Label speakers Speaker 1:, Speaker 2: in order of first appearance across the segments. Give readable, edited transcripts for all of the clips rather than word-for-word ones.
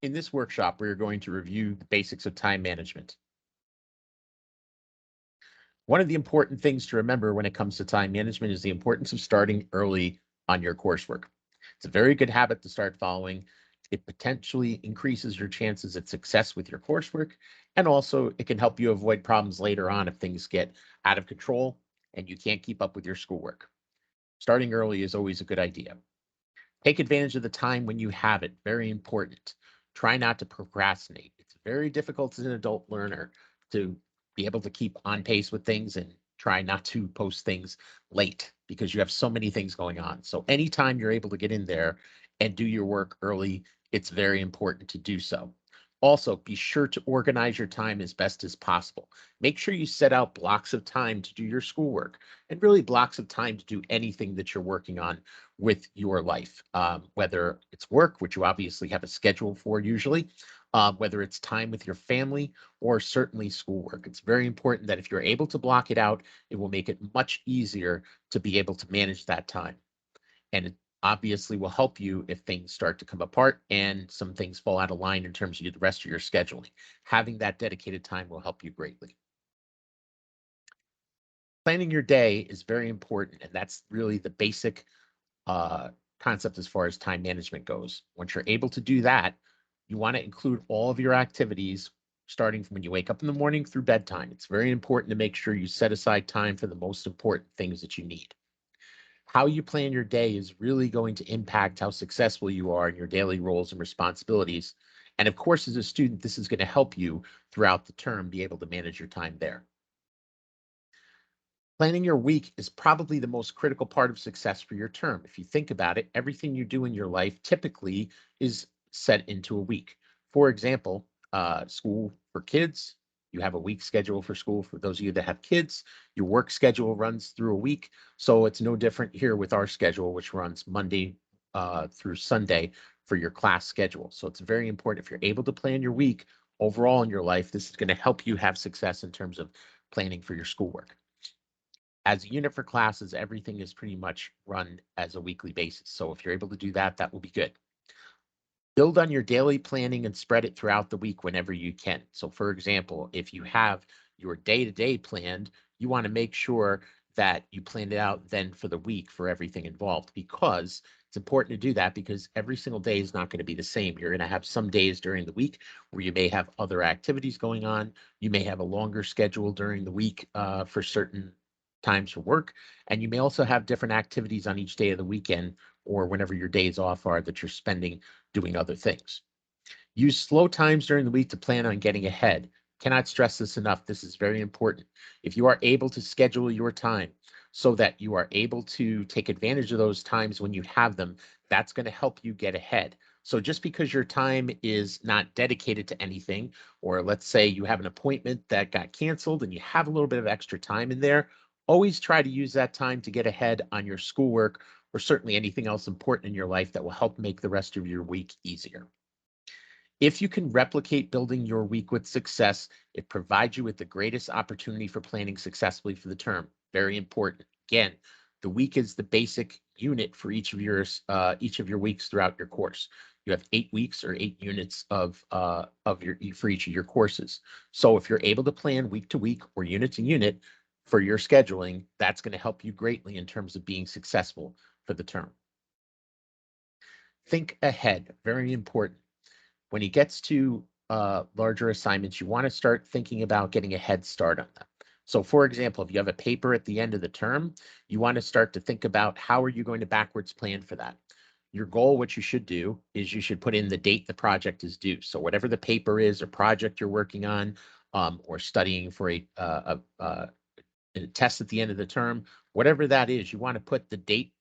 Speaker 1: In this workshop, we are going to review the basics of time management. One of the important things to remember when it comes to time management is the importance of starting early on your coursework. It's a very good habit to start following. It potentially increases your chances at success with your coursework, and also it can help you avoid problems later on if things get out of control and you can't keep up with your schoolwork. Starting early is always a good idea. Take advantage of the time when you have it. Very important. Try not to procrastinate. It's very difficult as an adult learner to be able to keep on pace with things and try not to post things late because you have so many things going on. So anytime you're able to get in there and do your work early, it's very important to do so. Also, be sure to organize your time as best as possible. Make sure you set out blocks of time to do your schoolwork and really blocks of time to do anything that you're working on with your life, whether it's work, which you obviously have a schedule for usually, whether it's time with your family or certainly schoolwork. It's very important that if you're able to block it out, it will make it much easier to be able to manage that time. And it obviously will help you if things start to come apart and some things fall out of line in terms of the rest of your scheduling. Having that dedicated time will help you greatly. Planning your day is very important, and that's really the basic uh, concept as far as time management goes. Once you're able to do that, you want to include all of your activities starting from when you wake up in the morning through bedtime. It's very important to make sure you set aside time for the most important things that you need. How you plan your day is really going to impact how successful you are in your daily roles and responsibilities. And of course, as a student, this is going to help you throughout the term be able to manage your time there. Planning your week is probably the most critical part of success for your term. If you think about it, everything you do in your life typically is set into a week. For example, school for kids, you have a week schedule for school. For those of you that have kids, your work schedule runs through a week. So it's no different here with our schedule, which runs Monday through Sunday for your class schedule. So it's very important if you're able to plan your week overall in your life, this is going to help you have success in terms of planning for your schoolwork. As a unit for classes, everything is pretty much run as a weekly basis. So if you're able to do that, that will be good. Build on your daily planning and spread it throughout the week whenever you can. So, for example, if you have your day to day planned, you want to make sure that you plan it out then for the week for everything involved because it's important to do that because every single day is not going to be the same. You're going to have some days during the week where you may have other activities going on. You may have a longer schedule during the week for certain times for work. And you may also have different activities on each day of the weekend or whenever your days off are that you're spending doing other things. Use slow times during the week to plan on getting ahead. Cannot stress this enough. This is very important. If you are able to schedule your time so that you are able to take advantage of those times when you have them, that's going to help you get ahead. So just because your time is not dedicated to anything, or let's say you have an appointment that got canceled and you have a little bit of extra time in there, always try to use that time to get ahead on your schoolwork or certainly anything else important in your life that will help make the rest of your week easier. If you can replicate building your week with success, it provides you with the greatest opportunity for planning successfully for the term. Very important. Again, the week is the basic unit for each of your weeks throughout your course. You have 8 weeks or 8 units of your for each of your courses. So if you're able to plan week to week or unit to unit for your scheduling, that's going to help you greatly in terms of being successful for the term. Think ahead. Very important when he gets to larger assignments, you want to start thinking about getting a head start on them. So, for example, if you have a paper at the end of the term, you want to start to think about how are you going to backwards plan for that. Your goal, what you should do is you should put in the date the project is due. So, whatever the paper is or project you're working on, or studying for a test at the end of the term, whatever that is, you want to put the date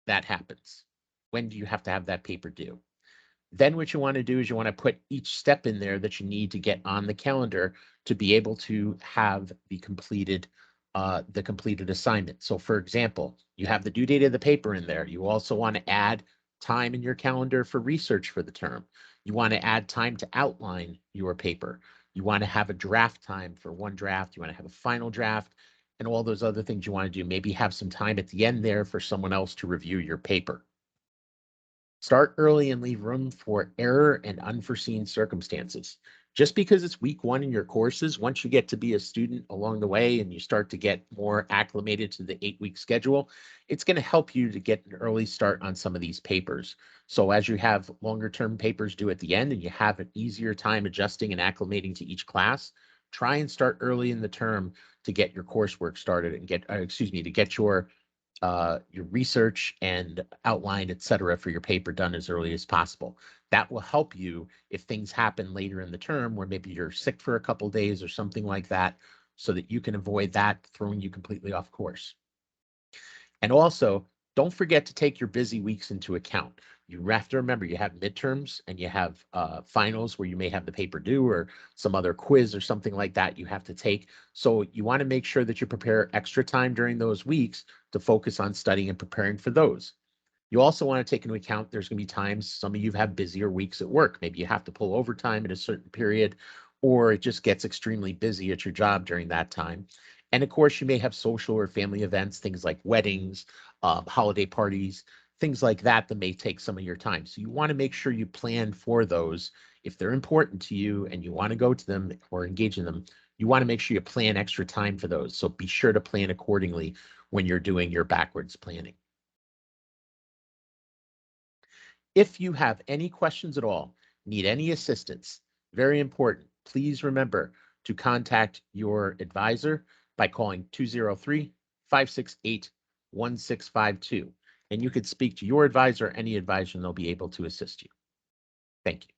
Speaker 1: that happens. When do you have to have that paper due? Then what you want to do is you want to put each step in there that you need to get on the calendar to be able to have the completed assignment. So for example, you have the due date of the paper in there. You also want to add time in your calendar for research for the term. You want to add time to outline your paper. You want to have a draft time for one draft. You want to have a final draft and all those other things you want to do. Maybe have some time at the end there for someone else to review your paper. Start early and leave room for error and unforeseen circumstances. Just because it's week one in your courses, once you get to be a student along the way and you start to get more acclimated to the 8 week schedule, it's going to help you to get an early start on some of these papers. So, as you have longer term papers due at the end and you have an easier time adjusting and acclimating to each class, try and start early in the term to get your coursework started and to get your research and outline, et cetera, for your paper done as early as possible. That will help you if things happen later in the term where maybe you're sick for a couple days or something like that, so that you can avoid that throwing you completely off course. And also, don't forget to take your busy weeks into account. You have to remember you have midterms and you have finals where you may have the paper due or some other quiz or something like that you have to take. So you want to make sure that you prepare extra time during those weeks to focus on studying and preparing for those. You also want to take into account there's going to be times some of you have busier weeks at work. Maybe you have to pull overtime at a certain period, or it just gets extremely busy at your job during that time. And of course, you may have social or family events, things like weddings, holiday parties, things like that that may take some of your time. So you want to make sure you plan for those. If they're important to you and you want to go to them or engage in them, you want to make sure you plan extra time for those. So be sure to plan accordingly when you're doing your backwards planning. If you have any questions at all, need any assistance, very important, please remember to contact your advisor by calling 203-568-1652. And you could speak to your advisor or any advisor and they'll be able to assist you. Thank you.